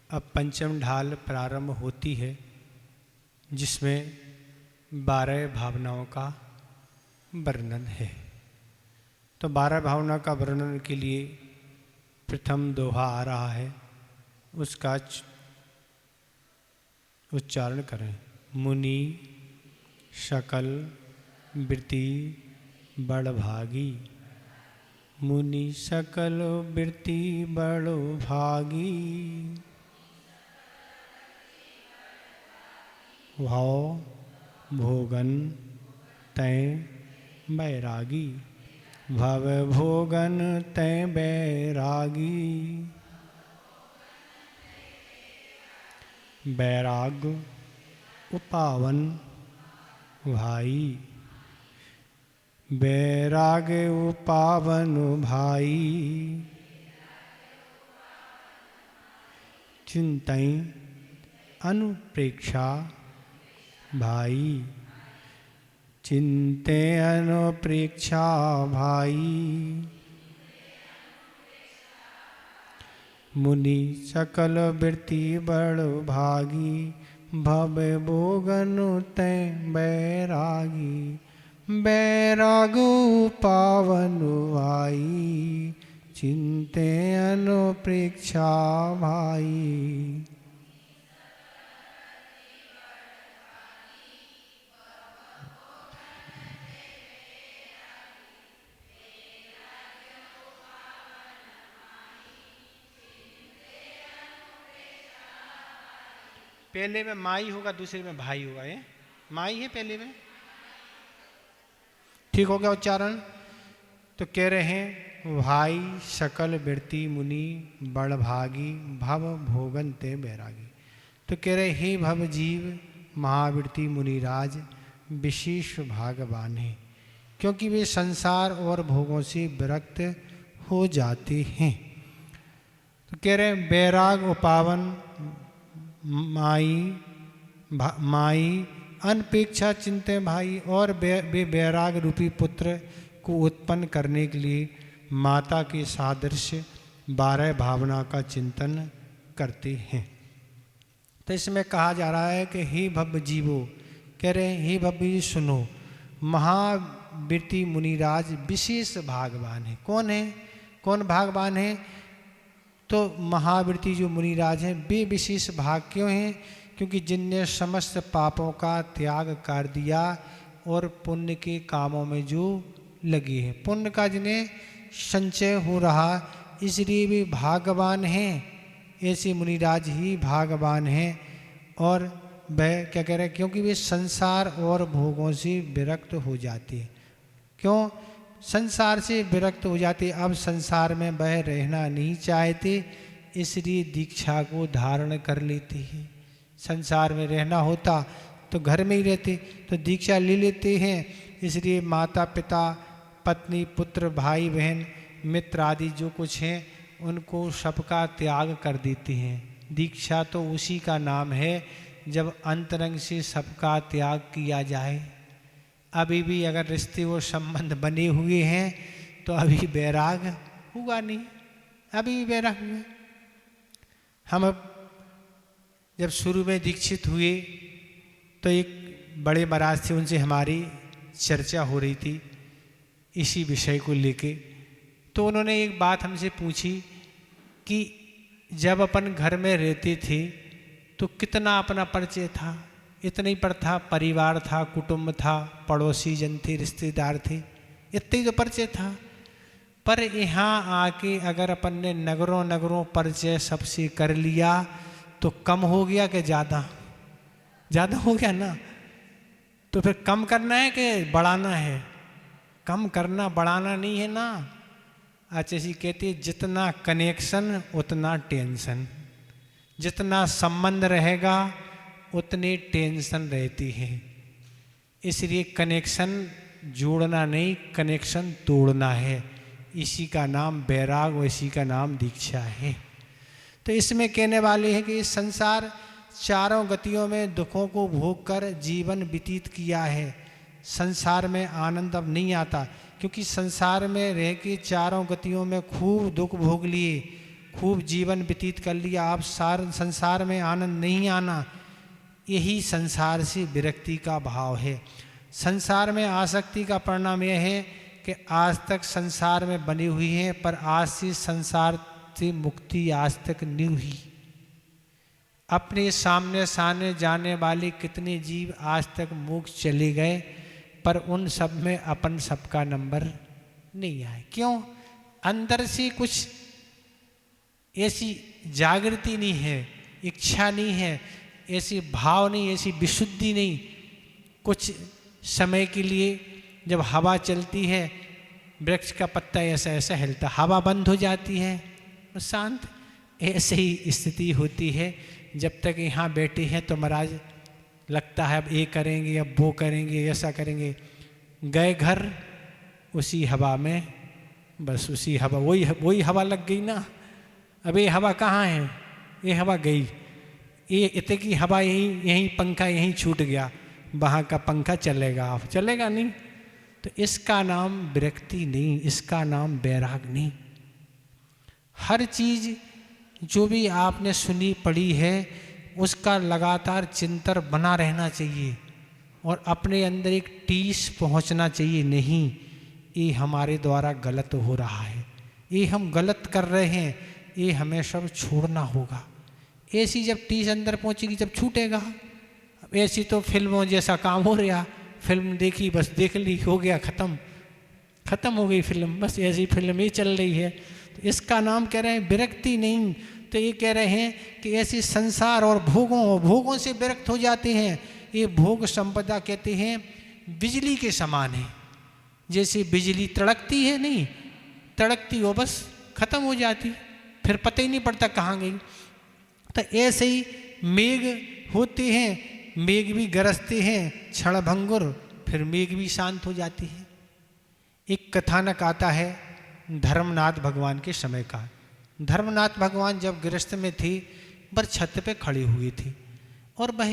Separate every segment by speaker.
Speaker 1: अब पंचम ढाल प्रारंभ होती है, जिसमें 12 भावनाओं का वर्णन है। तो 12 भावना का वर्णन के लिए प्रथम दोहा आ रहा है, उसका उच्चारण करें। मुनि सकल वृत्ति बड़भागी, मुनि सकल वृत्ति बड़भागी, भाव भोगन तै बैरागी, भव भोगन तै बैरागी। बैराग उपावन भाई, बैराग उपावन भाई, चिंतई अनुप्रेक्षा भाई, चिंते अनुप्रेक्षा भाई। मुनि सकल वृत्ति बड़ भागी, भव भोगन तै बैरागी, बैराग पावन भाई, चिंते अनुप्रेक्षा भाई। पहले में माई होगा, दूसरे में भाई होगा। ये माई है पहले में, ठीक हो गया उच्चारण। तो कह रहे हैं भाई सकल वृत्ति मुनि बड़भागी, भव भोगन ते बैरागी। तो कह रहे हे भव जीव महावृत्ति मुनिराज विशेष भागवान है, क्योंकि वे संसार और भोगों से विरक्त हो जाते हैं। तो कह रहे हैं बैराग उपावन माई अनपेक्षा चिंते भाई, और वे बैराग रूपी पुत्र को उत्पन्न करने के लिए माता के सादृश्य 12 भावना का चिंतन करते हैं। तो इसमें कहा जा रहा है कि हे भव जीवो, कह रहे हैं हे भव सुनो, महावृत्ति मुनिराज विशेष भागवान है। कौन है, कौन भागवान है? तो महावृत्ति जो मुनिराज हैं वे विशेष भाग क्यों हैं? क्योंकि जिनने समस्त पापों का त्याग कर दिया और पुण्य के कामों में जो लगे हैं, पुण्य का जिन्हें संचय हो रहा, इसलिए वे भागवान हैं। ऐसे मुनिराज ही भागवान हैं। और वह क्या कह रहे हैं? क्योंकि वे संसार और भोगों से विरक्त हो जाते हैं। क्यों संसार से विरक्त हो जाते? अब संसार में वह रहना नहीं चाहते, इसलिए दीक्षा को धारण कर लेते हैं। संसार में रहना होता तो घर में ही रहते, तो दीक्षा ले लेते हैं। इसलिए माता पिता पत्नी पुत्र भाई बहन मित्र आदि जो कुछ हैं उनको सबका त्याग कर देते हैं। दीक्षा तो उसी का नाम है जब अंतरंग से सबका त्याग किया जाए। अभी भी अगर रिश्ते और संबंध बने हुए हैं तो अभी वैराग हुआ नहीं, अभी भी वैराग हुआ। हम जब शुरू में दीक्षित हुए तो एक बड़े महाराज थे, उनसे हमारी चर्चा हो रही थी इसी विषय को लेके। तो उन्होंने एक बात हमसे पूछी कि जब अपन घर में रहते थे तो कितना अपना परिचय था? इतना ही पर था, परिवार था, कुटुंब था, पड़ोसी जन थे, रिश्तेदार थे, इतना ही तो परिचय था। पर यहाँ आके अगर अपन ने नगरों नगरों परिचय सबसे कर लिया तो कम हो गया कि ज़्यादा? ज़्यादा हो गया ना। तो फिर कम करना है कि बढ़ाना है? कम करना, बढ़ाना नहीं है ना। अच्छा जी कहते जितना कनेक्शन उतना टेंशन, जितना संबंध रहेगा उतनी टेंशन रहती है। इसलिए कनेक्शन जोड़ना नहीं, कनेक्शन तोड़ना है। इसी का नाम बैराग और इसी का नाम दीक्षा है। तो इसमें कहने वाले हैं कि संसार चारों गतियों में दुखों को भोग कर जीवन व्यतीत किया है। संसार में आनंद अब नहीं आता, क्योंकि संसार में रह के चारों गतियों में खूब दुख भोग लिए, खूब जीवन व्यतीत कर लिया, आप संसार में आनंद नहीं आना, यही संसार से विरक्ति का भाव है। संसार में आसक्ति का परिणाम यह है कि आज तक संसार में बनी हुई है, पर आज से संसार से मुक्ति आज तक नहीं हुई। अपने सामने सामने जाने वाले कितने जीव आज तक मोक्ष चले गए, पर उन सब में अपन सबका नंबर नहीं आए। क्यों? अंदर से कुछ ऐसी जागृति नहीं है, इच्छा नहीं है, ऐसी भाव नहीं, ऐसी विशुद्धि नहीं। कुछ समय के लिए जब हवा चलती है, वृक्ष का पत्ता ऐसा ऐसा हिलता, हवा बंद हो जाती है तो शांत, ऐसे ही स्थिति होती है। जब तक यहाँ बैठे हैं तो महाराज लगता है अब ये करेंगे, अब वो करेंगे, ऐसा करेंगे। गए घर, उसी हवा में, बस उसी हवा, वही हवा लग गई ना। अब ये हवा कहाँ है? ये हवा गई, ये इतने की हवा यहीं पंखा यहीं छूट गया, वहाँ का पंखा चलेगा, आप चलेगा नहीं। तो इसका नाम विरक्ति नहीं, इसका नाम वैराग नहीं। हर चीज़ जो भी आपने सुनी पढ़ी है उसका लगातार चिंतन बना रहना चाहिए और अपने अंदर एक टीस पहुंचना चाहिए। नहीं, ये हमारे द्वारा गलत हो रहा है, ये हम गलत कर रहे हैं, ये हमें सब छोड़ना होगा। ऐसी जब टीस अंदर पहुंचेगी, जब छूटेगा। ऐसी तो फिल्मों जैसा काम हो रहा, फिल्म देखी, बस देख ली, हो गया, खत्म हो गई फिल्म, बस ऐसी फिल्म ही चल रही है। तो इसका नाम कह रहे हैं विरक्ति नहीं। तो ये कह रहे हैं कि ऐसे संसार और भोगों से विरक्त हो जाते हैं। ये भोग संपदा कहते हैं बिजली के समान है। जैसे बिजली तड़कती है, नहीं तड़कती हो, बस खत्म हो जाती, फिर पता ही नहीं पड़ता कहाँ गई। तो ऐसे ही मेघ होते हैं, मेघ भी गरजते हैं क्षणभंगुर, फिर मेघ भी शांत हो जाती है। एक कथानक आता है धर्मनाथ भगवान के समय का। धर्मनाथ भगवान जब गृहस्थ में थी, पर छत पे खड़ी हुई थी और वह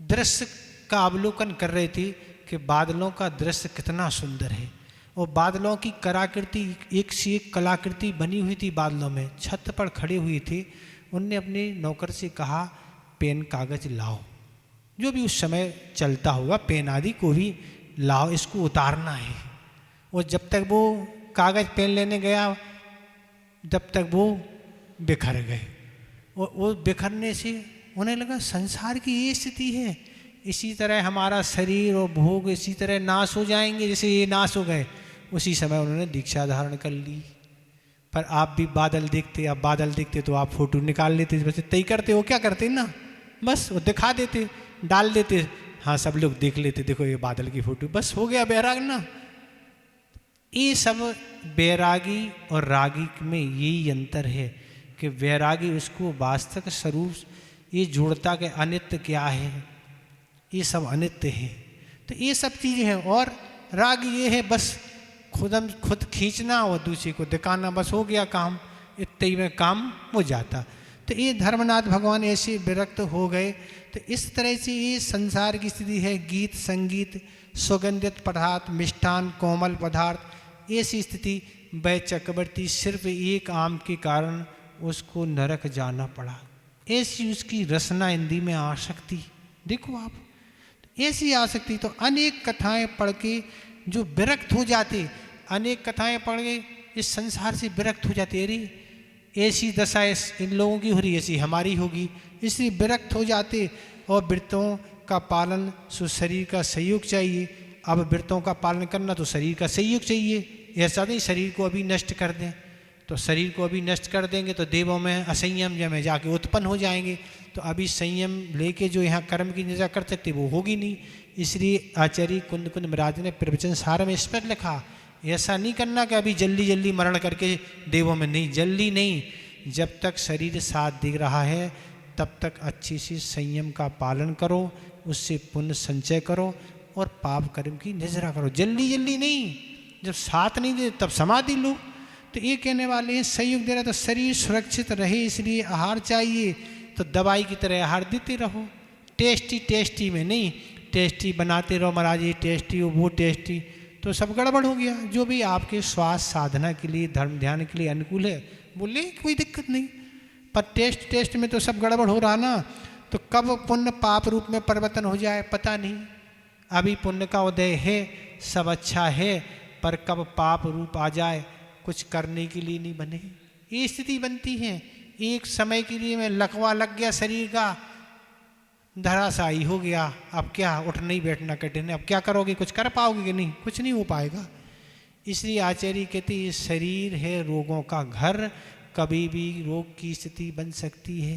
Speaker 1: दृश्य का अवलोकन कर रही थी कि बादलों का दृश्य कितना सुंदर है और बादलों की कलाकृति, एक से एक कलाकृति बनी हुई थी बादलों में। छत पर खड़ी हुई थी। उनने अपने नौकर से कहा, पेन कागज लाओ, जो भी उस समय चलता होगा, पेन आदि को भी लाओ, इसको उतारना है। और जब तक वो कागज पेन लेने गया, जब तक वो बिखर गए। और वो बिखरने से उन्हें लगा संसार की ये स्थिति है, इसी तरह हमारा शरीर और भोग इसी तरह नाश हो जाएंगे जैसे ये नाश हो गए। उसी समय उन्होंने दीक्षा धारण कर ली। पर आप भी बादल देखते, अब बादल देखते तो आप फोटो निकाल लेते, बस तय करते हो, क्या करते ना, बस वो दिखा देते, डाल देते, हाँ सब लोग देख लेते, देखो ये बादल की फोटो, बस हो गया वैराग ना। ये सब वैरागी और रागी में यही अंतर है कि वैरागी उसको वास्तविक स्वरूप ये जोड़ता कि अनित्य क्या है, ये सब अनित्य है। तो ये सब चीज़ें हैं। और रागी ये है बस खुद खींचना और दूसरे को दिखाना, बस हो गया काम, इतने ही में काम हो जाता। तो ये धर्मनाथ भगवान ऐसे विरक्त हो गए। तो इस तरह से ये संसार की स्थिति है। गीत संगीत, सुगंधित पदार्थ, मिष्ठान, कोमल पदार्थ, ऐसी स्थिति। वह चक्रवर्ती सिर्फ एक आम के कारण उसको नरक जाना पड़ा। ऐसी उसकी रसना हिंदी में आसक्ति, देखो आप, ऐसी आसक्ति। तो अनेक कथाएं पढ़ के जो विरक्त हो जाते, अनेक कथाएं पढ़ के इस संसार से विरक्त हो जाते। अरे ऐसी दशा इन लोगों की हो रही, ऐसी हमारी होगी, इसलिए विरक्त हो जाते। और व्रतों का पालन, सो शरीर का सहयोग चाहिए। अब व्रतों का पालन करना तो शरीर का सहयोग चाहिए। ऐसा नहीं शरीर को अभी नष्ट कर दें, तो शरीर को अभी नष्ट कर देंगे तो देवों में असंयम में जाके उत्पन्न हो जाएंगे। तो अभी संयम लेके जो यहाँ कर्म की निजा कर सकते वो होगी नहीं। इसलिए आचार्य कुंद कुंद महाराज ने प्रवचन सार में इस पर लिखा, ऐसा नहीं करना कि अभी जल्दी जल्दी मरण करके देवों में, नहीं, जल्दी नहीं। जब तक शरीर साथ दे रहा है तब तक अच्छी सी संयम का पालन करो, उससे पुण्य संचय करो और पाप कर्म की निजरा करो। जल्दी जल्दी नहीं, जब साथ नहीं दे तब समाधि लो। तो ये कहने वाले हैं सहयोग दे रहा तो शरीर सुरक्षित रहे, इसलिए आहार चाहिए। तो दवाई की तरह आहार देते रहो, टेस्टी में नहीं, टेस्टी बनाते रहो महाराज, ये टेस्टी हो वो टेस्टी, तो सब गड़बड़ हो गया। जो भी आपके स्वास्थ्य साधना के लिए, धर्म ध्यान के लिए अनुकूल है बोले कोई दिक्कत नहीं, पर टेस्ट में तो सब गड़बड़ हो रहा ना, तो कब पुण्य पाप रूप में परिवर्तन हो जाए पता नहीं। अभी पुण्य का उदय है, सब अच्छा है, पर कब पाप रूप आ जाए कुछ करने के लिए नहीं बने, ये स्थिति बनती है। एक समय के लिए में लकवा लग गया शरीर का, धराशायी हो गया, अब क्या उठना ही बैठना कठिन है, अब क्या करोगे, कुछ कर पाओगे कि नहीं, कुछ नहीं हो पाएगा। इसलिए आचार्य कहते ये शरीर है रोगों का घर, कभी भी रोग की स्थिति बन सकती है।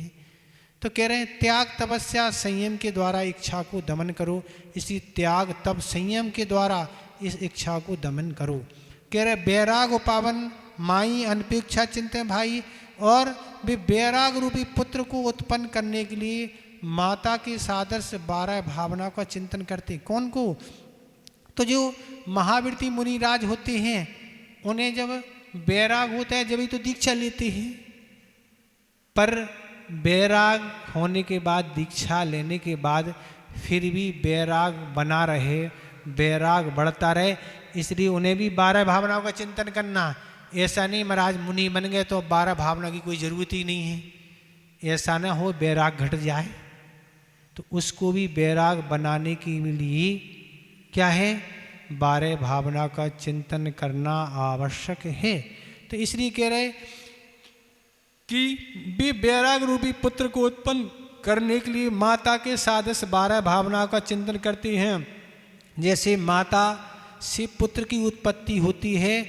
Speaker 1: तो कह रहे हैं त्याग तपस्या संयम के द्वारा इच्छा को दमन करो, इसलिए त्याग तब संयम के द्वारा इस इच्छा को दमन करो। कह रहे बैराग उपावन माई अनपेक्षा चिंतन भाई, और वे बैराग रूपी पुत्र को उत्पन्न करने के लिए माता के सादर से 12 भावना का चिंतन करते। कौन को? तो जो महावृत्ति मुनिराज होते हैं उन्हें जब बैराग होता है जब ही तो दीक्षा लेते हैं, पर बैराग होने के बाद, दीक्षा लेने के बाद फिर भी बैराग बना रहे, बैराग बढ़ता रहे, इसलिए उन्हें भी 12 भावनाओं का चिंतन करना। ऐसा नहीं महाराज मुनि बन गए तो 12 भावना की कोई ज़रूरत ही नहीं है, ऐसा ना हो बैराग घट जाए। तो उसको भी बैराग बनाने के लिए क्या है, 12 भावना का चिंतन करना आवश्यक है। तो इसलिए कह रहे कि वे बैराग रूपी पुत्र को उत्पन्न करने के लिए माता के सादृश्य 12 भावनाओं का चिंतन करते हैं। जैसे माता से पुत्र की उत्पत्ति होती है,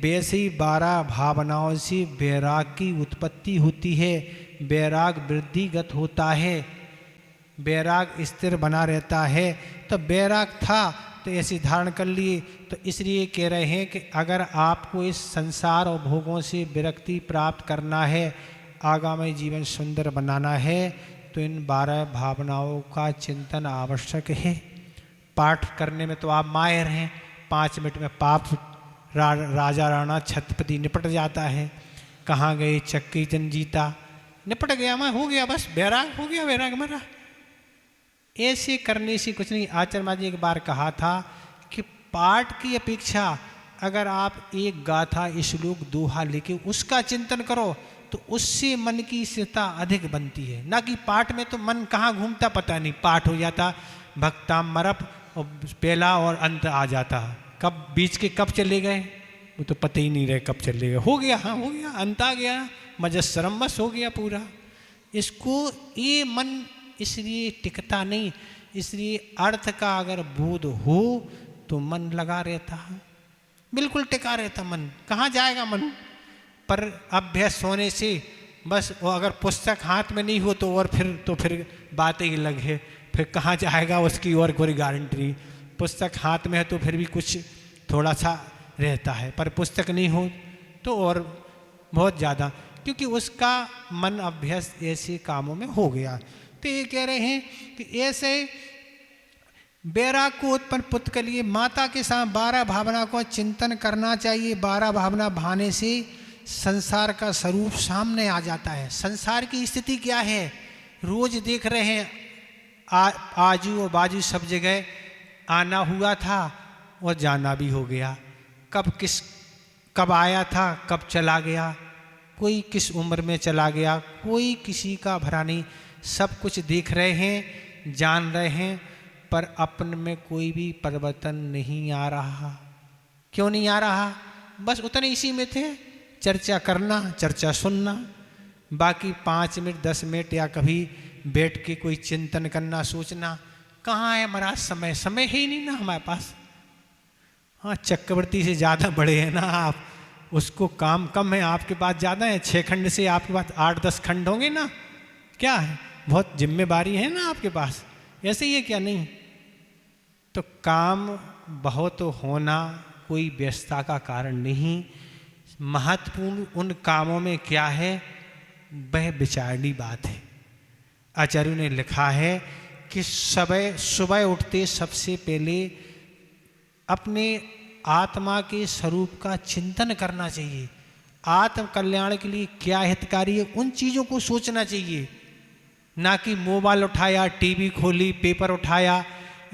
Speaker 1: वैसे ही 12 भावनाओं से बैराग की उत्पत्ति होती है। बैराग वृद्धिगत होता है, बैराग स्थिर बना रहता है। तो बैराग था तो ऐसी धारण कर लिए। तो इसलिए कह रहे हैं कि अगर आपको इस संसार और भोगों से विरक्ति प्राप्त करना है, आगामी जीवन सुंदर बनाना है, तो इन 12 भावनाओं का चिंतन आवश्यक है। पाठ करने में तो आप माहिर हैं, 5 मिनट में पाप राजा राणा छत्रपति निपट जाता है। कहाँ गए चक्की जन जीता, निपट गया, मैं हो गया, बस बैराग हो गया, बैराग मरा। ऐसे करने से कुछ नहीं। आचार्य महाराज जी एक बार कहा था कि पाठ की अपेक्षा अगर आप एक गाथा, श्लोक, दोहा लेके उसका चिंतन करो तो उससे मन की स्थिरता अधिक बनती है। ना कि पाठ में तो मन कहाँ घूमता पता नहीं, पाठ हो जाता भक्ताम मरप और पहला और अंत आ जाता, कब बीच के कब चले गए वो तो पता ही नहीं रहे कब चले गए। हो गया, हाँ हो गया, अंत आ गया, मजस्सरम बस हो गया पूरा। इसको ये मन इसलिए टिकता नहीं, इसलिए अर्थ का अगर बोध हो तो मन लगा रहता है, बिल्कुल टिका रहता मन। कहाँ जाएगा मन? पर अभ्यास होने से बस, वो अगर पुस्तक हाथ में नहीं हो तो और फिर बातें ही अलग है, फिर कहाँ जाएगा उसकी और कोई गारंटी नहीं। पुस्तक हाथ में है तो फिर भी कुछ थोड़ा सा रहता है, पर पुस्तक नहीं हो तो और बहुत ज़्यादा, क्योंकि उसका मन अभ्यास ऐसे कामों में हो गया। तो ये कह रहे हैं कि ऐसे बैराग को उत्पन्न पुत्र के लिए माता के साथ 12 भावना को चिंतन करना चाहिए। 12 भावना भाने से संसार का स्वरूप सामने आ जाता है। संसार की स्थिति क्या है, रोज देख रहे हैं, आजू और बाजू सब जगह आना हुआ था और जाना भी हो गया। कब आया था, कब चला गया, कोई किस उम्र में चला गया, कोई किसी का भरा नहीं। सब कुछ देख रहे हैं, जान रहे हैं, पर अपन में कोई भी परिवर्तन नहीं आ रहा। क्यों नहीं आ रहा? बस उतने इसी में थे, चर्चा करना, चर्चा सुनना, बाकी 5 मिनट 10 मिनट या कभी बैठ के कोई चिंतन करना, सोचना, कहाँ है हमारा समय? समय है ही नहीं ना हमारे पास। हाँ, चक्रवर्ती से ज़्यादा बड़े हैं ना आप, उसको काम कम है, आपके पास ज़्यादा है। 6 खंड से आपके पास 8-10 खंड होंगे ना, क्या है, बहुत जिम्मेदारी है ना आपके पास, ऐसे ही है क्या? नहीं। तो काम बहुत होना कोई व्यस्तता का कारण नहीं। महत्वपूर्ण उन कामों में क्या है, वह विचारनी बात है। आचार्यों ने लिखा है कि सुबह उठते सबसे पहले अपने आत्मा के स्वरूप का चिंतन करना चाहिए। आत्म कल्याण के लिए क्या हितकारी है, उन चीज़ों को सोचना चाहिए, ना कि मोबाइल उठाया, टीवी खोली, पेपर उठाया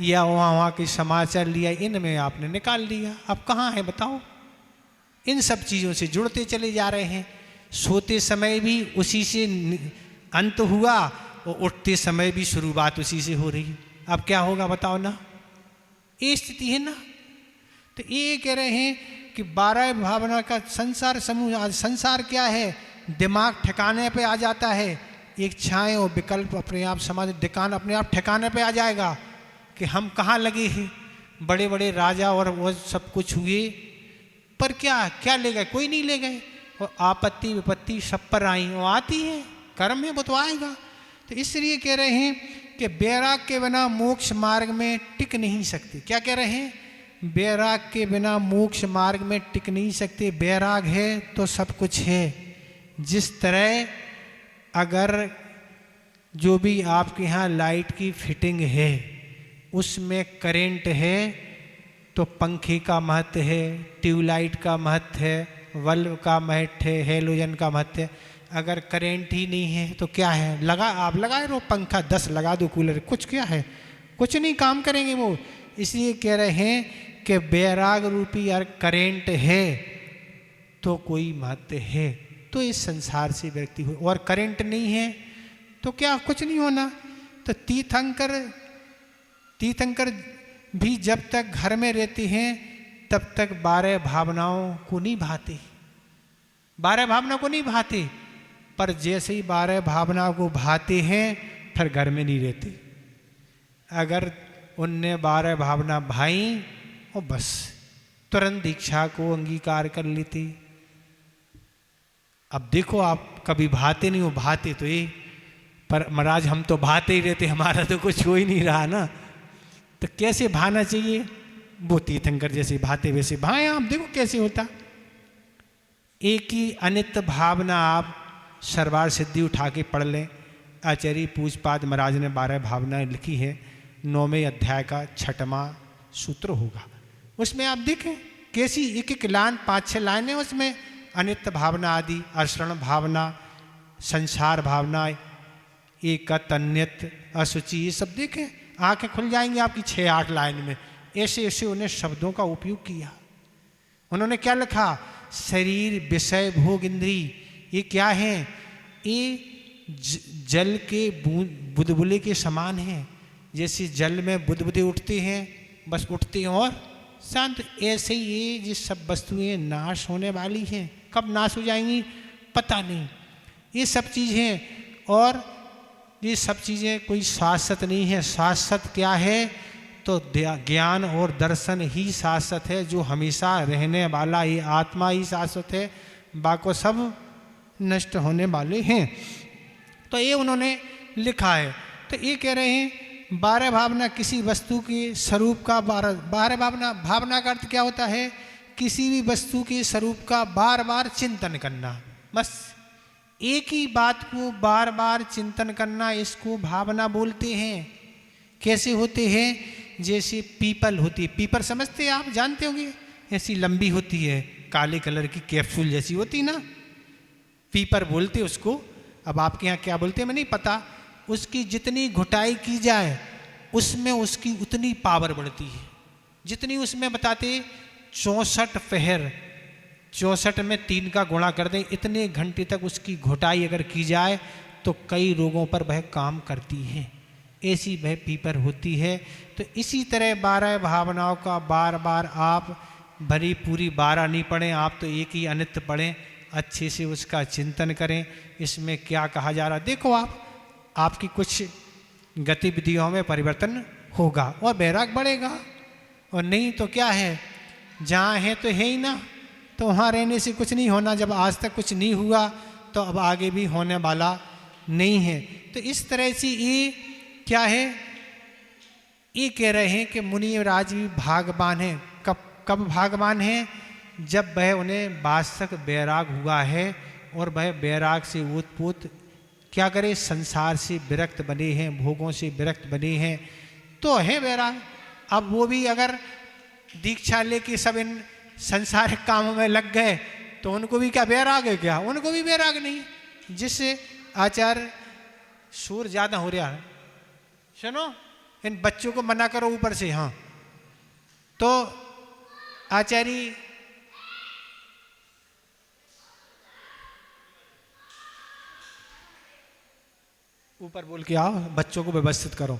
Speaker 1: या वहाँ के समाचार लिया, इनमें आपने निकाल लिया। अब कहाँ है बताओ? इन सब चीज़ों से जुड़ते चले जा रहे हैं। सोते समय भी उसी से अंत हुआ और उठते समय भी शुरुआत उसी से हो रही है। अब क्या होगा बताओ ना, ये स्थिति है ना। तो ये कह रहे हैं कि 12 भावना का संसार समूह, आज संसार क्या है, दिमाग ठिकाने पे आ जाता है, इच्छाएं और विकल्प अपने आप समाज दिकान अपने आप ठिकाने पे आ जाएगा कि हम कहाँ लगे हैं। बड़े बड़े राजा और वो सब कुछ हुए, पर क्या क्या ले गए, कोई नहीं ले गए। और आपत्ति विपत्ति सब पर आई, वो आती है, कर्म है, वो तो आएगा। तो इसलिए कह रहे हैं कि बैराग के बिना मोक्ष मार्ग में टिक नहीं सकते। क्या कह रहे हैं, बैराग के बिना मोक्ष मार्ग में टिक नहीं सकते। बैराग है तो सब कुछ है। जिस तरह अगर जो भी आपके यहाँ लाइट की फिटिंग है उसमें करंट है तो पंखे का महत्व है, ट्यूबलाइट का महत्व है, बल्ब का महत्व है, हेलोजन का महत्व है। अगर करंट ही नहीं है तो क्या है, आप लगाए रहो पंखा 10 लगा दो, कूलर, कुछ क्या है, कुछ नहीं काम करेंगे वो। इसलिए कह रहे हैं कि बैराग रूपी यार करंट है तो कोई महत्व है, तो इस संसार से व्यक्ति हो। और करंट नहीं है तो क्या, कुछ नहीं होना। तो तीर्थंकर भी जब तक घर में रहते हैं तब तक 12 भावनाओं को नहीं भाते, 12 भावना को नहीं भाते। पर जैसे ही 12 भावनाओं को भाते हैं फिर घर में नहीं रहते। अगर उनने 12 भावना भाई और बस तुरंत दीक्षा को अंगीकार कर लेते। अब देखो आप कभी भाते नहीं हो, भाते तो ये, पर महाराज हम तो भाते ही रहते, हमारा तो कुछ हो ही नहीं रहा ना। तो कैसे भाना चाहिए, वो तीर्थंकर जैसे भाते वैसे भाए आप, देखो कैसे होता। एक ही अनित्य भावना आप सर्वार सिद्धि उठा के पढ़ लें। आचार्य पूजपाद महाराज ने 12 भावनाएं लिखी है, 9वें अध्याय का 6वां सूत्र होगा। उसमें आप देखें कैसी एक एक लाइन, 5-6 लाइनें उसमें अनित्य भावना आदि, अशरण भावना, संसार भावना, एकत, अन्यत, असुचि, ये सब देखें, आंखें खुल जाएंगी आपकी 6-8 लाइन में। ऐसे ऐसे उन्हें शब्दों का उपयोग किया। उन्होंने क्या लिखा, शरीर, विषय, भोग, इंद्री, ये क्या है, ये जल के बुदबुले के समान है। जैसे जल में बुदबुदे उठते हैं, बस उठते हैं और शांत, ऐसे ही ये जिस सब वस्तुएं नाश होने वाली हैं, कब नाश हो जाएंगी पता नहीं, ये सब चीज़ें। और ये सब चीज़ें कोई शाश्वत नहीं है। शाश्वत क्या है, तो ज्ञान और दर्शन ही शाश्वत है, जो हमेशा रहने वाला, ये आत्मा ही शाश्वत है, बाकी सब नष्ट होने वाले हैं। तो ये उन्होंने लिखा है। तो ये कह रहे हैं 12 भावना किसी वस्तु के स्वरूप का, 12 भावना का अर्थ क्या होता है, किसी भी वस्तु के स्वरूप का बार बार चिंतन करना। बस एक ही बात को बार बार चिंतन करना, इसको भावना बोलते हैं। कैसे होते हैं, जैसे पीपल होती है, पीपल समझते हैं आप, जानते होंगे, ऐसी लंबी होती है, काले कलर की कैप्सूल जैसी होती ना, पीपर बोलते उसको। अब आपके यहाँ क्या बोलते हैं मैं नहीं पता। उसकी जितनी घुटाई की जाए उसमें उसकी उतनी पावर बढ़ती है। जितनी उसमें बताते 64 पहर, 64 में 3 का गुणा कर दें, इतने घंटे तक उसकी घुटाई अगर की जाए तो कई रोगों पर वह काम करती है। ऐसी वह पीपर होती है। तो इसी तरह 12 भावनाओं का बार बार आप भरी पूरी 12 नहीं पढ़ें, आप तो एक ही अनित्य पढ़ें, अच्छे से उसका चिंतन करें। इसमें क्या कहा जा रहा, देखो आपकी कुछ गतिविधियों में परिवर्तन होगा और बैराग बढ़ेगा। और नहीं तो क्या है, जहाँ है तो है ही ना, तो वहाँ रहने से कुछ नहीं होना। जब आज तक कुछ नहीं हुआ तो अब आगे भी होने वाला नहीं है। तो इस तरह से ये क्या है, ये कह रहे हैं कि मुनिराज भी भागवान हैं। कब भागवान हैं, जब वह उन्हें वास्तविक बैराग हुआ है और वह बैराग से ओतप्रोत क्या करे, संसार से विरक्त बने हैं, भोगों से विरक्त बने हैं, तो है बैराग। अब वो भी अगर दीक्षा लेके सब इन संसारिक कामों में लग गए तो उनको भी क्या बैराग है, क्या उनको भी बैराग नहीं। जिससे आचार्य शोर ज़्यादा हो रहा है, सुनो, इन बच्चों को मना करो ऊपर से। हाँ, तो आचार्य ऊपर बोल के आओ, बच्चों को व्यवस्थित करो।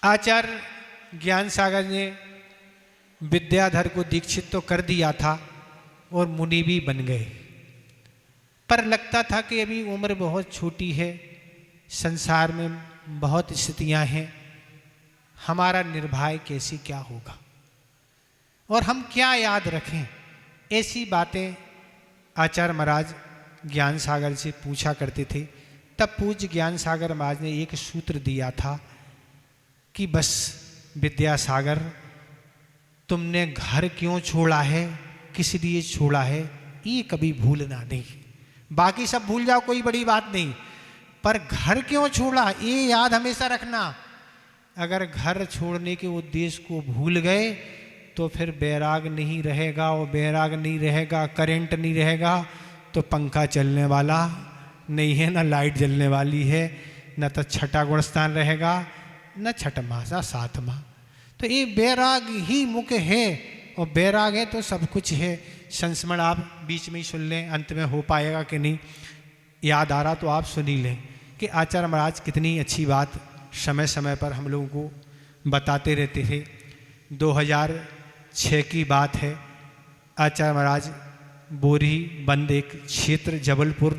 Speaker 1: आचार्य ज्ञान सागर ने विद्याधर को दीक्षित तो कर दिया था और मुनि भी बन गए, पर लगता था कि अभी उम्र बहुत छोटी है, संसार में बहुत स्थितियां हैं, हमारा निर्भय कैसे क्या होगा और हम क्या याद रखें। ऐसी बातें आचार्य महाराज ज्ञान सागर से पूछा करते थे। तब पूज्य ज्ञान सागर महाराज ने एक सूत्र दिया था कि बस विद्यासागर, तुमने घर क्यों छोड़ा है, किस लिए छोड़ा है, ये कभी भूलना नहीं। बाकी सब भूल जाओ, कोई बड़ी बात नहीं, पर घर क्यों छोड़ा ये याद हमेशा रखना। अगर घर छोड़ने के उद्देश्य को भूल गए तो फिर बैराग नहीं रहेगा, और बैराग नहीं रहेगा, करंट नहीं रहेगा तो पंखा चलने वाला नहीं है, ना लाइट जलने वाली है, न तो छठा गुणस्थान रहेगा, न छठमा सा सातवां। तो ये बैराग ही मुख्य है, और बैराग है तो सब कुछ है। संस्मरण आप बीच में ही सुन लें, अंत में हो पाएगा कि नहीं याद आ रहा तो आप सुन ही लें कि आचार्य महाराज कितनी अच्छी बात समय समय पर हम लोगों को बताते रहते थे। 2006 की बात है, आचार्य महाराज बोरी बंद एक क्षेत्र, जबलपुर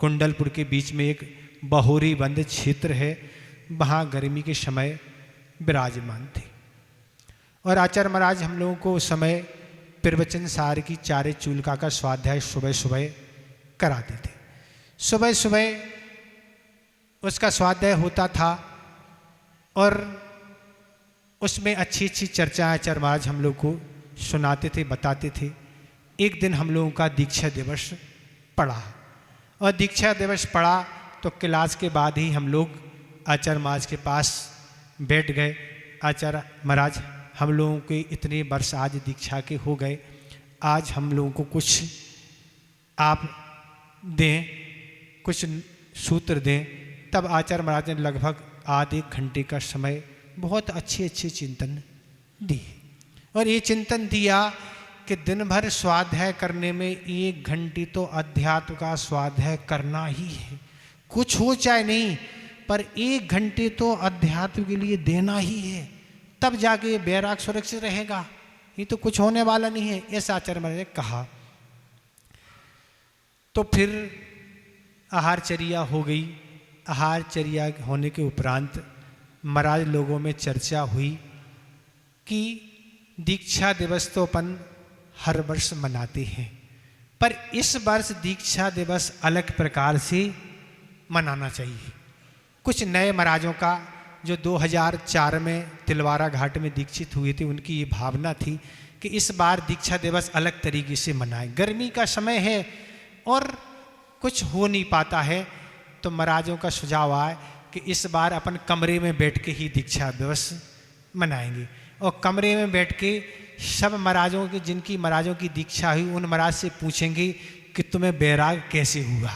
Speaker 1: कुंडलपुर के बीच में एक बहोरी बंद क्षेत्र है, वहाँ गर्मी के समय विराजमान थे। और आचार्य महाराज हम लोगों को उस समय प्रवचन सार की चारे चूलिका का स्वाध्याय सुबह सुबह कराते थे। सुबह सुबह उसका स्वाध्याय होता था और उसमें अच्छी अच्छी चर्चा आचार्य महाराज हम लोग को सुनाते थे, बताते थे। एक दिन हम लोगों का दीक्षा दिवस पड़ा, और दीक्षा दिवस पड़ा तो क्लास के बाद ही हम लोग आचार्य महाराज के पास बैठ गए। आचार्य महाराज, हम लोगों के इतने वर्ष आज दीक्षा के हो गए, आज हम लोगों को कुछ आप दें, कुछ सूत्र दें। तब आचार्य महाराज ने लगभग आधे घंटे का समय बहुत अच्छे अच्छे चिंतन दिए, और ये चिंतन दिया कि दिन भर स्वाध्याय करने में 1 घंटे तो अध्यात्म का स्वाध्याय करना ही है, कुछ हो चाहे नहीं, पर 1 घंटे तो अध्यात्म के लिए देना ही है, तब जाके ये बैराग सुरक्षित रहेगा, ये तो कुछ होने वाला नहीं है, ऐसा आचार्य महाराज ने कहा। तो फिर आहारचर्या हो गई। आहारचर्या होने के उपरांत महाराज लोगों में चर्चा हुई कि दीक्षा दिवस तो अपन हर वर्ष मनाते हैं, पर इस वर्ष दीक्षा दिवस अलग प्रकार से मनाना चाहिए। कुछ नए महाराजों का जो 2004 में तिलवारा घाट में दीक्षित हुए थे, उनकी ये भावना थी कि इस बार दीक्षा दिवस अलग तरीके से मनाएं। गर्मी का समय है और कुछ हो नहीं पाता है, तो महाराजों का सुझाव आया कि इस बार अपन कमरे में बैठ के ही दीक्षा दिवस मनाएंगे, और कमरे में बैठ के सब महाराजों की, जिनकी महाराजों की दीक्षा हुई, उन महाराज से पूछेंगे कि तुम्हें बैराग कैसे हुआ।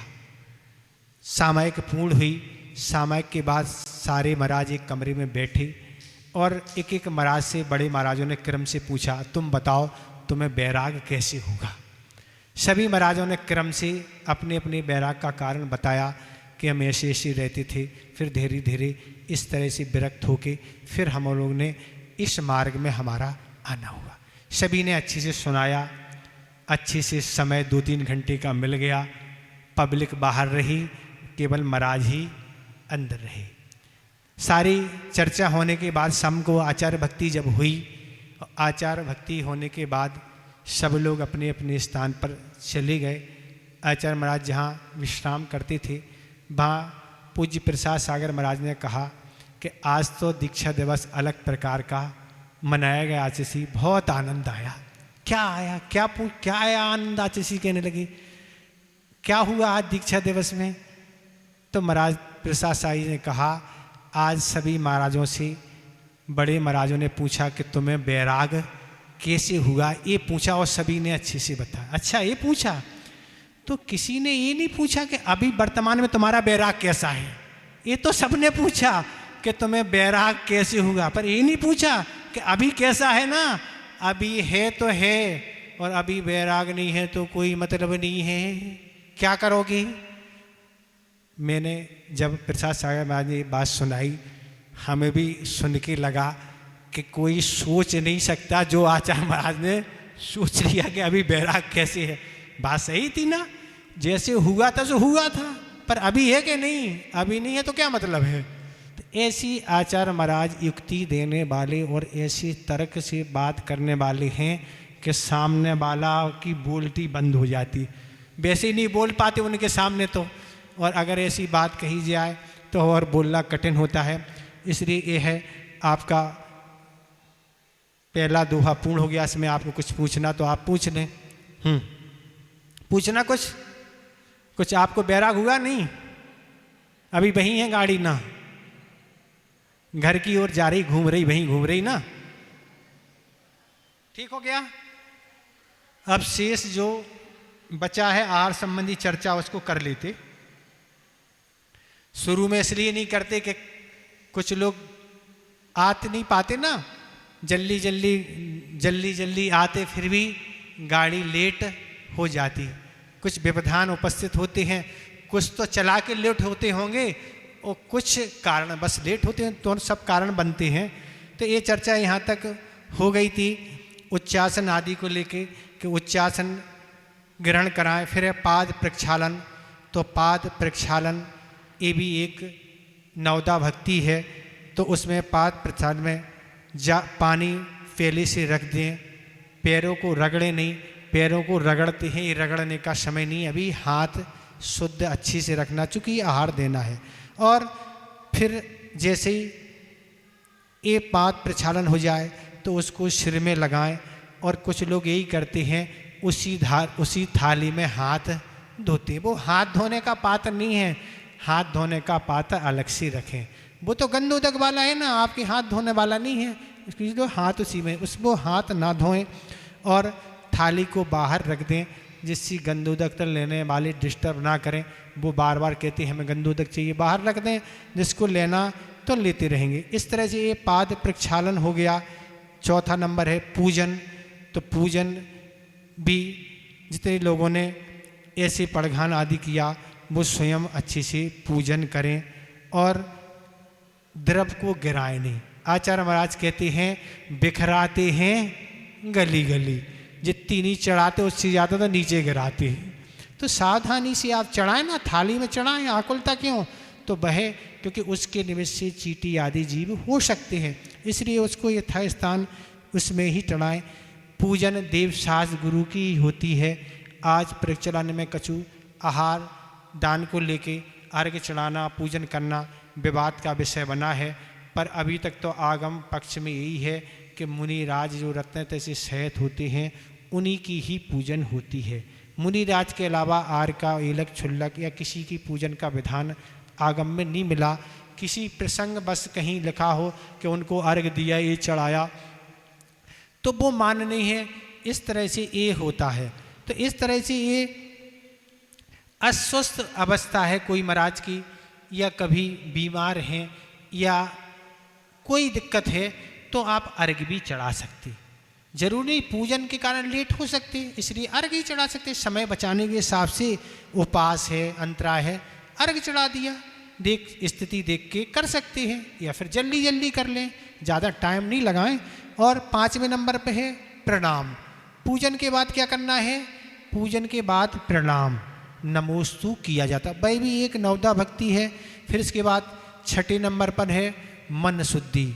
Speaker 1: सामयिक पूर्ण हुई। सामयिक के बाद सारे महाराज एक कमरे में बैठे और एक एक महाराज से, बड़े महाराजों ने क्रम से पूछा, तुम बताओ तुम्हें बैराग कैसे होगा। सभी महाराजों ने क्रम से अपने अपने बैराग का कारण बताया कि हम ऐसे ऐसे रहते थे, फिर धीरे धीरे इस तरह से विरक्त होके फिर हम लोग ने इस मार्ग में हमारा आना हुआ। सभी ने अच्छे से सुनाया, अच्छे से समय 2-3 घंटे का मिल गया। पब्लिक बाहर रही, केवल महाराज ही अंदर रहे। सारी चर्चा होने के बाद शाम को आचार्य भक्ति जब हुई, आचार्य भक्ति होने के बाद सब लोग अपने अपने स्थान पर चले गए। आचार्य महाराज जहाँ विश्राम करते थे, वहाँ पूज्य प्रसाद सागर महाराज ने कहा कि आज तो दीक्षा दिवस अलग प्रकार का मनाया गया। आचार्य बहुत आनंद आया। क्या आया, क्या आया आनंद? आचार्य कहने लगे, क्या हुआ आज दीक्षा दिवस में? तो महाराज प्रसाद साई ने कहा, आज सभी महाराजों से, बड़े महाराजों ने पूछा कि तुम्हें बैराग कैसे हुआ, ये पूछा, और सभी ने अच्छे से बताया। अच्छा, ये पूछा? तो किसी ने ये नहीं पूछा कि अभी वर्तमान में तुम्हारा बैराग कैसा है। ये तो सबने पूछा कि तुम्हें बैराग कैसे हुआ, पर ये नहीं पूछा कि अभी कैसा है ना। अभी है तो है, और अभी बैराग नहीं है तो कोई मतलब नहीं है। क्या करोगे? मैंने जब प्रसाद सागर महाराज ने ये बात सुनाई, हमें भी सुन के लगा कि कोई सोच नहीं सकता जो आचार्य महाराज ने सोच लिया कि अभी बैराग कैसे है। बात सही थी ना, जैसे हुआ था सो हुआ था, पर अभी है कि नहीं, अभी नहीं है तो क्या मतलब है। तो ऐसी आचार्य महाराज युक्ति देने वाले और ऐसे तर्क से बात करने वाले हैं कि सामने वाला की बोलती बंद हो जाती, वैसे ही नहीं बोल पाते उनके सामने तो, और अगर ऐसी बात कही जाए तो और बोलना कठिन होता है। इसलिए ये है आपका पहला दोहा पूर्ण हो गया। इसमें आपको कुछ पूछना तो आप पूछ लें। पूछना कुछ आपको बैराग हुआ नहीं? अभी वहीं है गाड़ी ना, घर की ओर जा रही, घूम रही ना, ठीक हो गया। अब शेष जो बचा है आहार संबंधी चर्चा उसको कर लेते। शुरू में इसलिए नहीं करते कि कुछ लोग आते नहीं पाते ना, जल्दी आते फिर भी गाड़ी लेट हो जाती, कुछ व्यवधान उपस्थित होते हैं, कुछ तो चला के लेट होते होंगे और कुछ कारण बस लेट होते हैं, तो सब कारण बनते हैं। तो ये चर्चा यहाँ तक हो गई थी उच्चासन आदि को लेके कि उच्चासन ग्रहण कराएं। फिर है पाद प्रक्षालन, तो पाद प्रक्षालन ये भी एक नवदा भक्ति है, तो उसमें पाद प्रक्षालन में पानी पहले से रख दें, पैरों को रगड़े नहीं, पैरों को रगड़ते हैं, ये रगड़ने का समय नहीं, अभी हाथ शुद्ध अच्छी से रखना, चूँकि आहार देना है। और फिर जैसे ही ये पाद प्रक्षालन हो जाए तो उसको सिर में लगाएं, और कुछ लोग यही करते हैं उसी थाली में हाथ धोते हैं। वो हाथ धोने का पात्र नहीं है, हाथ धोने का पात्र अलग से रखें, वो तो गंदोदक वाला है ना, आपके हाथ धोने वाला नहीं है, इसलिए तो हाथ उसी में, उसको हाथ ना धोएं और थाली को बाहर रख दें, जिससे गंदोदक लेने वाले डिस्टर्ब ना करें। वो बार बार कहते हैं हमें गंदोदक चाहिए, बाहर रख दें, जिसको लेना तो लेते रहेंगे। इस तरह से ये पाद प्रक्षालन हो गया। चौथा नंबर है पूजन, तो पूजन भी जितने लोगों ने ऐसे पड़घान आदि किया वो स्वयं अच्छे से पूजन करें और द्रव को गिराएं नहीं। आचार्य महाराज कहते हैं बिखराते हैं गली गली, जितनी नहीं चढ़ाते उससे ज़्यादा तो नीचे गिराते हैं। तो सावधानी से आप चढ़ाएं ना, थाली में चढ़ाएं, आकुलता क्यों, तो वह क्योंकि उसके निमित्त से चींटी आदि जीव हो सकते हैं, इसलिए उसको यथास्थान उसमें ही चढ़ाएं। पूजन देव शास्त्र गुरु की होती है। आज प्रचलन में कछु आहार दान को लेके अर्घ्य चढ़ाना पूजन करना विवाद का विषय बना है, पर अभी तक तो आगम पक्ष में यही है कि मुनिराज जो रत्न तैसे सहित होते हैं उन्हीं की ही पूजन होती है। मुनिराज के अलावा आर का एलक छुल्लक या किसी की पूजन का विधान आगम में नहीं मिला। किसी प्रसंग बस कहीं लिखा हो कि उनको अर्घ्य दिया, ये चढ़ाया, तो वो मान नहीं है। इस तरह से ये होता है। तो इस तरह से ये अस्वस्थ अवस्था है कोई महाराज की, या कभी बीमार हैं या कोई दिक्कत है, तो आप अर्घ्य भी चढ़ा सकते। जरूरी पूजन के कारण लेट हो सकते, इसलिए अर्घ्य ही चढ़ा सकते। समय बचाने के हिसाब से उपवास है, अंतराय है, अर्घ्य चढ़ा दिया, स्थिति देख के कर सकते हैं, या फिर जल्दी कर लें, ज़्यादा टाइम नहीं लगाएं। और 5वें नंबर पे है प्रणाम। पूजन के बाद क्या करना है? पूजन के बाद प्रणाम नमोस्तु किया जाता, वह भी एक नवदा भक्ति है। फिर इसके बाद 6 नंबर पर है मन शुद्धि।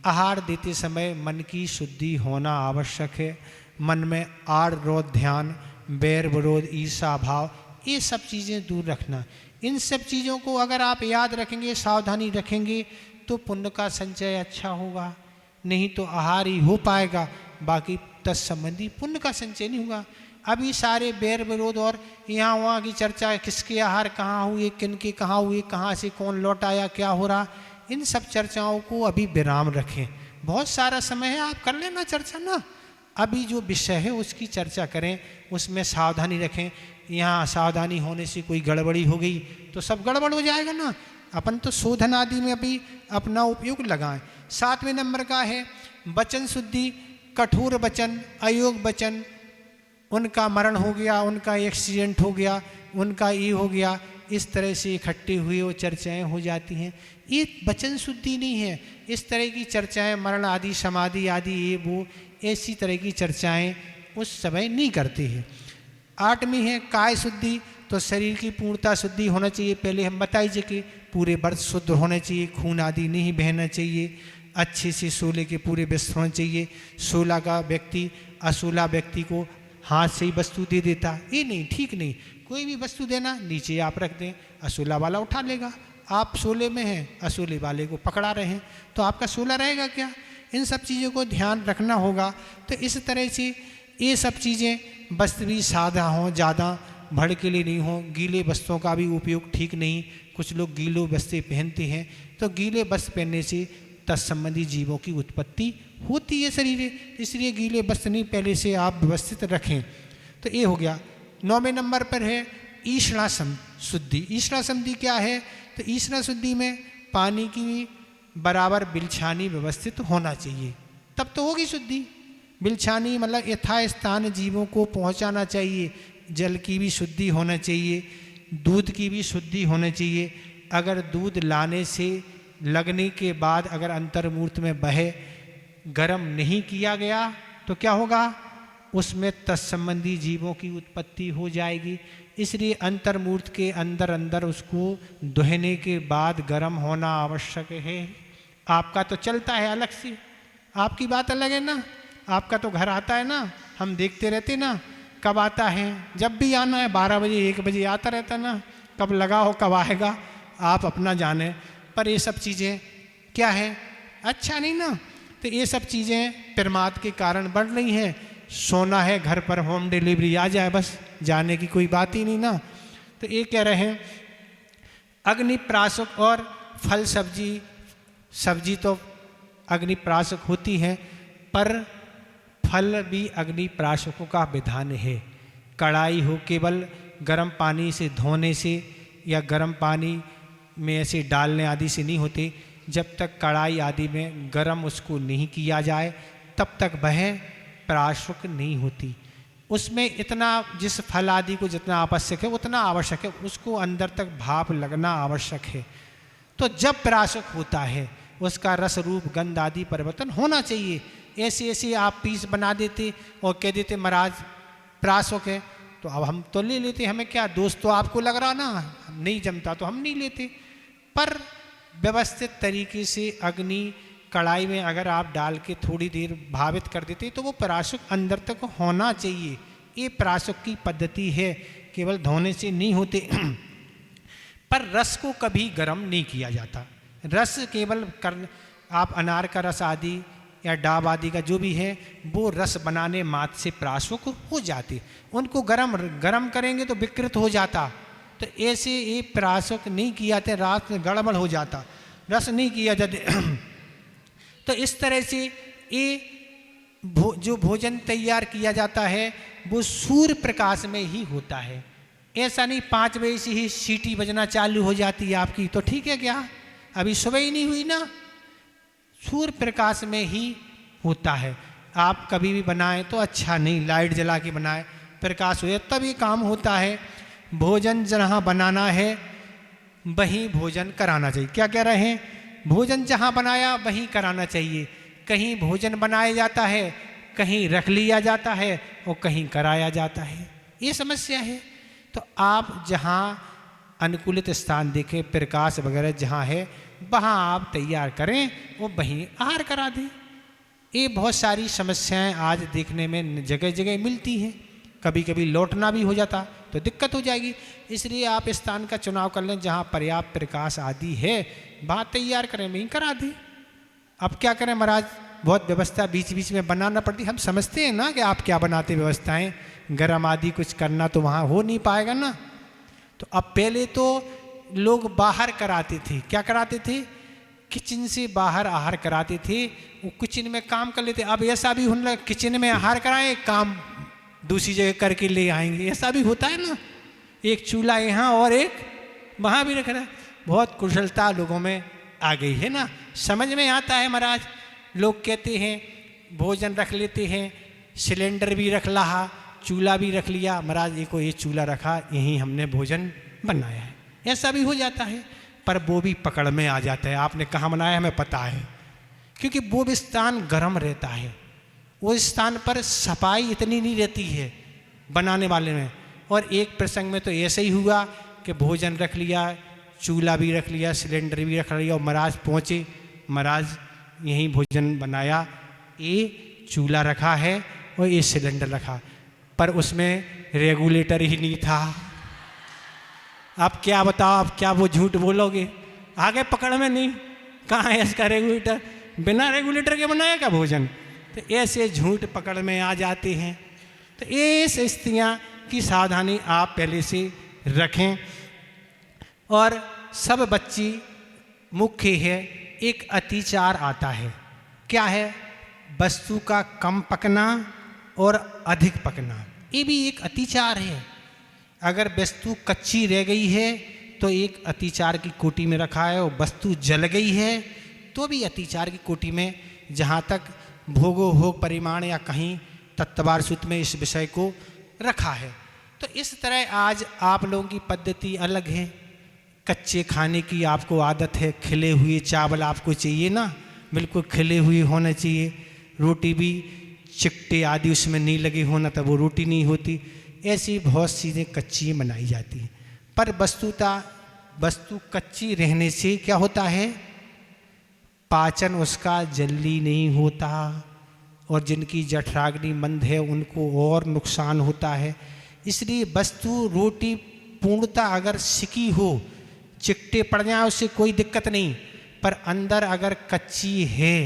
Speaker 1: आहार देते समय मन की शुद्धि होना आवश्यक है। मन में आड़ रोध ध्यान, बैर विरोध, ईर्षा भाव, ये सब चीज़ें दूर रखना। इन सब चीज़ों को अगर आप याद रखेंगे, सावधानी रखेंगे, तो पुण्य का संचय अच्छा होगा। नहीं तो आहार ही हो पाएगा, बाकी तत्संबंधी पुण्य का संचय नहीं होगा। अभी सारे बैर विरोध और यहाँ वहाँ की चर्चा है, किसके आहार कहाँ हुए, किन के कहाँ हुए, कहाँ से कौन लौट आया, क्या हो रहा, इन सब चर्चाओं को अभी विराम रखें। बहुत सारा समय है, आप कर लेना चर्चा ना। अभी जो विषय है उसकी चर्चा करें, उसमें सावधानी रखें। यहाँ असावधानी होने से कोई गड़बड़ी हो गई तो सब गड़बड़ हो जाएगा ना। अपन तो शोधन आदि में अभी अपना उपयोग लगाएं। 7वें नंबर का है वचन शुद्धि। कठोर वचन, अयोग वचन, उनका मरण हो गया, उनका एक्सीडेंट हो गया, उनका ये हो गया, इस तरह से इकट्ठे हुए वो चर्चाएं हो जाती हैं। ये वचन शुद्धि नहीं है। इस तरह की चर्चाएं मरण आदि समाधि आदि ये वो ऐसी तरह की चर्चाएं उस समय नहीं करते हैं। 8वीं है काय शुद्धि। तो शरीर की पूर्णता शुद्धि होना चाहिए। पहले हम बताइए कि पूरे वर्ष शुद्ध होने चाहिए, खून आदि नहीं बहना चाहिए, अच्छे से सोले के पूरे व्यस्त होना चाहिए। सोला का व्यक्ति असूला व्यक्ति को हाथ से ही वस्तु दे देता, ये नहीं, ठीक नहीं। कोई भी वस्तु देना नीचे आप रख दें, असूला वाला उठा लेगा। आप सोले में हैं, असूले वाले को पकड़ा रहे हैं, तो आपका सोला रहेगा क्या? इन सब चीज़ों को ध्यान रखना होगा। तो इस तरह से ये सब चीज़ें वस्त्र भी सादा हों, ज़्यादा भड़कीले नहीं हों। गीले वस्त्रों का भी उपयोग ठीक नहीं। कुछ लोग गीले वस्त्र पहनते हैं, तो गीले वस्त्र पहनने से तत्संबंधी जीवों की उत्पत्ति होती है शरीर, इसलिए गीले वस्त्र नहीं, पहले से आप व्यवस्थित रखें। तो ये हो गया। 9वें नंबर पर है ईषणा शुद्धि। ईषणा शुद्धि क्या है? तो ईषणा शुद्धि में पानी की बराबर बिलछानी व्यवस्थित होना चाहिए, तब तो होगी शुद्धि। बिलछानी मतलब यथास्थान जीवों को पहुंचाना चाहिए। जल की भी शुद्धि होना चाहिए, दूध की भी शुद्धि होना चाहिए। अगर दूध लाने से लगने के बाद अगर अंतर्मूर्त में बहे, गर्म नहीं किया गया तो क्या होगा? उसमें तत्संबंधी जीवों की उत्पत्ति हो जाएगी। इसलिए अंतर्मूर्त के अंदर अंदर उसको दुहने के बाद गर्म होना आवश्यक है। आपका तो चलता है अलग से, आपकी बात अलग है ना। आपका तो घर आता है ना, हम देखते रहते ना कब आता है। जब भी आना है 12 बजे 1 बजे आता रहता ना, कब लगा हो कब आएगा आप अपना जाने। पर ये सब चीज़ें क्या है? अच्छा नहीं ना। तो ये सब चीज़ें प्रमाद के कारण बढ़ रही हैं। सोना है घर पर, होम डिलीवरी आ जाए बस, जाने की कोई बात ही नहीं ना। तो ये कह रहे हैं अग्निप्राशक और फल सब्जी तो अग्निप्राशक होती है, पर फल भी अग्निप्राशकों का विधान है। कढ़ाई हो केवल गर्म पानी से धोने से या गर्म पानी में ऐसे डालने आदि से नहीं होते। जब तक कढ़ाई आदि में गर्म उसको नहीं किया जाए तब तक वह प्राशक नहीं होती। उसमें इतना जिस फल आदि को जितना आवश्यक है उतना आवश्यक है, उसको अंदर तक भाप लगना आवश्यक है। तो जब प्राशक होता है उसका रस रूप गंध आदि परिवर्तन होना चाहिए। ऐसे ऐसे आप पीस बना देते और कह देते महाराज प्राशक है, तो अब हम तो ले लेते, हमें क्या दोस्त, तो आपको लग रहा ना नहीं जमता तो हम नहीं लेते। पर व्यवस्थित तरीके से अग्नि कढ़ाई में अगर आप डाल के थोड़ी देर भावित कर देते तो वो प्राशक अंदर तक होना चाहिए। ये प्राशक की पद्धति है, केवल धोने से नहीं होते। पर रस को कभी गर्म नहीं किया जाता। रस केवल आप अनार का रस आदि या डाब आदि का जो भी है वो रस बनाने मात्र से प्राशक हो जाते, उनको गरम करेंगे तो विकृत हो जाता। तो ऐसे ये प्राशक नहीं किया जाते, रात में गड़बड़ हो जाता, रस नहीं किया जाते। तो इस तरह से ये जो भोजन तैयार किया जाता है वो सूर्य प्रकाश में ही होता है। ऐसा नहीं 5 बजे से ही सीटी बजना चालू हो जाती है आपकी, तो ठीक है क्या? अभी सुबह ही नहीं हुई ना। सूर्य प्रकाश में ही होता है। आप कभी भी बनाएं तो अच्छा नहीं, लाइट जला के बनाएं, प्रकाश हो तब ये काम होता है। भोजन जहाँ बनाना है वहीं भोजन कराना चाहिए। क्या कह रहे हैं? भोजन जहाँ बनाया वहीं कराना चाहिए। कहीं भोजन बनाया जाता है, कहीं रख लिया जाता है और कहीं कराया जाता है, ये समस्या है। तो आप जहाँ अनुकूलित स्थान देखें, प्रकाश वगैरह जहाँ है वहाँ आप तैयार करें वो वहीं आहार करा दें। ये बहुत सारी समस्याएं आज देखने में जगह जगह मिलती हैं। कभी कभी लौटना भी हो जाता तो दिक्कत हो जाएगी। इसलिए आप स्थान का चुनाव कर लें जहाँ पर्याप्त प्रकाश आदि है, वहाँ तैयार करें, वहीं करा दें। अब क्या करें महाराज, बहुत व्यवस्था बीच बीच में बनाना पड़ती। हम समझते हैं ना कि आप क्या बनाते व्यवस्थाएं, गरम आदि कुछ करना तो वहाँ हो नहीं पाएगा ना। तो अब पहले तो लोग बाहर कराते थे। क्या कराते थे? किचन से बाहर आहार कराते थे, वो किचन में काम कर लेते। अब ऐसा भी होने लगा किचन में आहार कराएं, काम दूसरी जगह करके ले आएंगे, ऐसा भी होता है ना। एक चूल्हा यहाँ और एक वहाँ भी रख रहा है। बहुत कुशलता लोगों में आ गई है ना, समझ में आता है महाराज। लोग कहते हैं भोजन रख लेते हैं, सिलेंडर भी रख रहा, चूल्हा भी रख लिया। महाराज ये चूल्हा रखा, यहीं हमने भोजन बनाया है। ऐसा भी हो जाता है, पर वो भी पकड़ में आ जाता है। आपने कहाँ बनाया हमें पता है, क्योंकि वो भी स्थान गर्म रहता है, वो स्थान पर सफाई इतनी नहीं रहती है बनाने वाले में। और एक प्रसंग में तो ऐसे ही हुआ कि भोजन रख लिया, चूल्हा भी रख लिया, सिलेंडर भी रख लिया, और महाराज पहुँचे, महाराज यहीं भोजन बनाया, ये चूल्हा रखा है और ये सिलेंडर रखा, पर उसमें रेगुलेटर ही नहीं था। आप क्या बताओ, आप क्या वो झूठ बोलोगे? आगे पकड़ में नहीं, कहाँ है इसका रेगुलेटर? बिना रेगुलेटर के बनाया क्या भोजन? तो ऐसे झूठ पकड़ में आ जाते हैं। तो ऐसे स्थितियाँ की सावधानी आप पहले से रखें। और सब बच्ची मुख्य है एक अतिचार आता है, क्या है? वस्तु का कम पकना और अधिक पकना, ये भी एक अतिचार है। अगर वस्तु कच्ची रह गई है तो एक अतिचार की कोटि में रखा है, और वस्तु जल गई है तो भी अतिचार की कोटि में, जहाँ तक भोगो भोग परिमाण या कहीं तत्वार सूत्र में इस विषय को रखा है। तो इस तरह आज आप लोगों की पद्धति अलग है। कच्चे खाने की आपको आदत है, खिले हुए चावल आपको चाहिए ना, बिल्कुल खिले हुए होने चाहिए। रोटी भी चिट्टे आदि उसमें नहीं लगे होना तब वो रोटी नहीं होती। ऐसी बहुत चीज़ें कच्ची बनाई जाती हैं, पर वस्तु कच्ची रहने से क्या होता है? पाचन उसका जल्दी नहीं होता, और जिनकी जठराग्नि मंद है उनको और नुकसान होता है। इसलिए वस्तु रोटी पूर्णतः अगर सिकी हो, चिट्टे पड़ जाए उससे कोई दिक्कत नहीं, पर अंदर अगर कच्ची है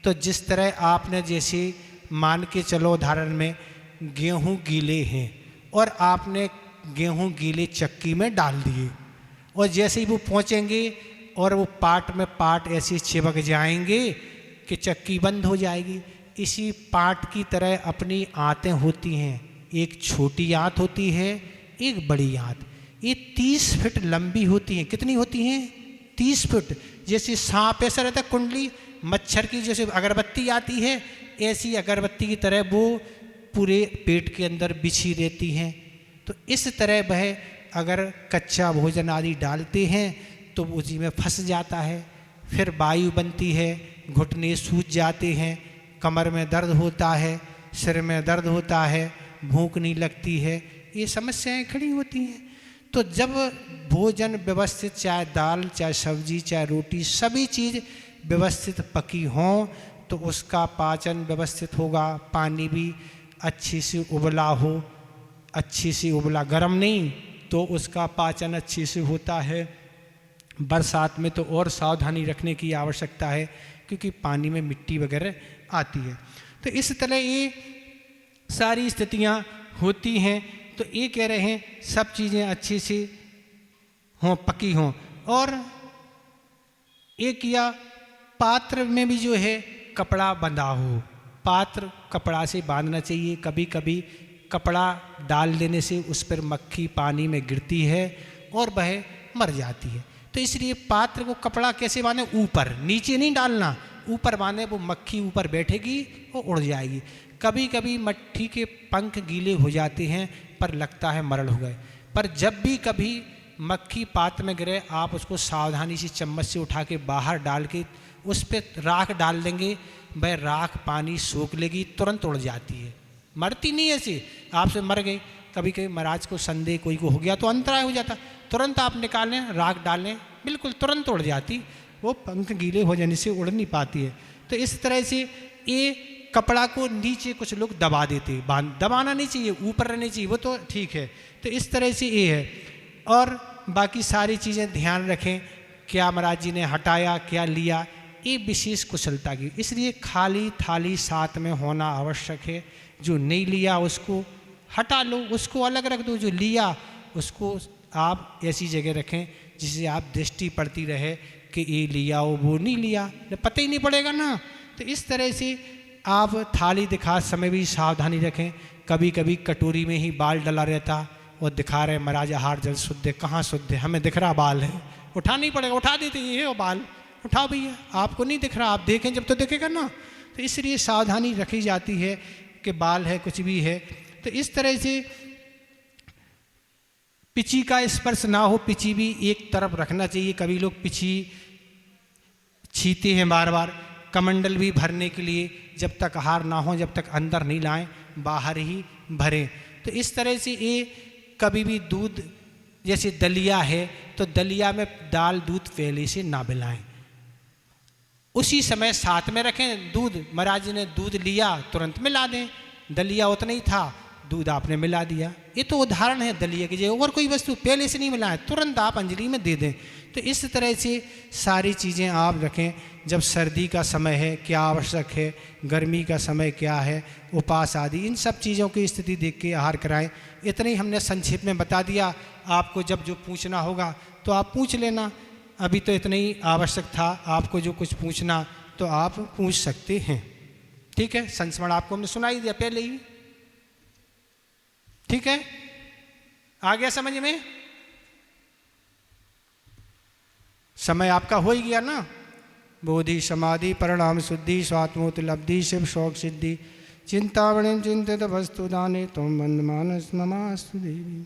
Speaker 1: तो जिस तरह आपने जैसे मान के चलो उदाहरण में गेहूं गीले हैं और आपने गेहूं गीले चक्की में डाल दिए, और जैसे ही वो पहुँचेंगे और वो पाट में पाट ऐसे चिपक जाएंगे कि चक्की बंद हो जाएगी। इसी पाट की तरह अपनी आंतें होती हैं, एक छोटी आंत होती है, एक बड़ी आंत। ये 30 फीट लंबी होती हैं। कितनी होती हैं? 30 फीट। जैसे सांप ऐसा रहता है कुंडली, मच्छर की जैसे अगरबत्ती आती है, ऐसी अगरबत्ती की तरह वो पूरे पेट के अंदर बिछी रहती हैं। तो इस तरह वह अगर कच्चा भोजन आदि डालते हैं तो उसी में फंस जाता है, फिर वायु बनती है, घुटने सूज जाते हैं, कमर में दर्द होता है, सिर में दर्द होता है, भूख नहीं लगती है, ये समस्याएं खड़ी होती हैं। तो जब भोजन व्यवस्थित, चाहे दाल, चाहे सब्जी, चाहे रोटी, सभी चीज़ व्यवस्थित पकी हों तो उसका पाचन व्यवस्थित होगा। पानी भी अच्छी से उबला हो, अच्छी से उबला, गर्म नहीं, तो उसका पाचन अच्छे से होता है। बरसात में तो और सावधानी रखने की आवश्यकता है, क्योंकि पानी में मिट्टी वगैरह आती है। तो इस तरह ये सारी स्थितियाँ होती हैं। तो ये कह रहे हैं सब चीज़ें अच्छी से हों, पकी हों। और एक या पात्र में भी जो है कपड़ा बंधा हो, पात्र कपड़ा से बांधना चाहिए। कभी कभी कपड़ा डाल देने से उस पर मक्खी पानी में गिरती है और वह मर जाती है। तो इसलिए पात्र को कपड़ा कैसे बांधे? ऊपर, नीचे नहीं डालना, ऊपर बांधे, वो मक्खी ऊपर बैठेगी और उड़ जाएगी। कभी कभी मट्ठी के पंख गीले हो जाते हैं पर लगता है मरड़ हो गए, पर जब भी कभी मक्खी पात्र में गिरे आप उसको सावधानी से चम्मच से उठा के बाहर डाल के उस पर राख डाल देंगे, वह राख पानी सोख लेगी, तुरंत उड़ जाती है, मरती नहीं। ऐसे आपसे मर गई, कभी कभी महाराज को संदेह कोई को हो गया तो अंतराय हो जाता, तुरंत आप निकाल लें, राख डाल लें, बिल्कुल तुरंत उड़ जाती, वो पंख गीले हो जाने से उड़ नहीं पाती है। तो इस तरह से ये कपड़ा को नीचे कुछ लोग दबा देते, दबाना नहीं चाहिए, ऊपर रहनी चाहिए, वो तो ठीक है। तो इस तरह से ये है। और बाकी सारी चीज़ें ध्यान रखें, क्या महाराज जी ने हटाया, क्या लिया, ये विशेष कुशलता की। इसलिए खाली थाली साथ में होना आवश्यक है। जो नहीं लिया उसको हटा लो, उसको अलग रख दो, जो लिया उसको आप ऐसी जगह रखें जिससे आप दृष्टि पड़ती रहे कि ये लिया वो नहीं लिया, पता ही नहीं पड़ेगा ना। तो इस तरह से आप थाली दिखा समय भी सावधानी रखें। कभी कभी कटोरी में ही बाल डला रहता और दिखा रहे महाराज आहार जल शुद्ध है, कहाँ शुद्ध है, हमें दिख रहा बाल है, उठा नहीं पड़ेगा, उठा देते ये वो बाल, उठाओ भैया, आपको नहीं दिख रहा, आप देखें जब तो दिखेगा ना। तो इसलिए सावधानी रखी जाती है कि बाल है कुछ भी है। तो इस तरह से पिची का स्पर्श ना हो, पिची भी एक तरफ रखना चाहिए। कभी लोग पिची छीते हैं बार बार, कमंडल भी भरने के लिए जब तक आहार ना हो, जब तक अंदर नहीं लाएं, बाहर ही भरें। तो इस तरह से ये कभी भी दूध, जैसे दलिया है तो दलिया में दाल दूध पहले से ना मिलाएं, उसी समय साथ में रखें। दूध महाराज ने दूध लिया तुरंत मिला दें, दलिया उतना ही था, दूध आपने मिला दिया। ये तो उदाहरण है दलिया की, जो और कोई वस्तु पहले से नहीं मिलाएं, तुरंत आप अंजलि में दे दें। तो इस तरह से सारी चीज़ें आप रखें। जब सर्दी का समय है क्या आवश्यक है, गर्मी का समय क्या है, उपास आदि, इन सब चीज़ों की स्थिति देख के आहार कराएं। इतना ही हमने संक्षेप में बता दिया। आपको जब जो पूछना होगा तो आप पूछ लेना, अभी तो इतना ही आवश्यक था। आपको जो कुछ पूछना तो आप पूछ सकते हैं। ठीक है, संस्मरण आपको हमने सुनाई दिया पहले ही। ठीक है, आ गया समझ में? समय आपका हो ही गया ना। बोधि समाधि परिणाम शुद्धि स्वात्मोत लब्धि शिव शौक सिद्धि चिंतावणिम चिंतित वस्तु दाने तुम बंद मानस नमास्तु देवी।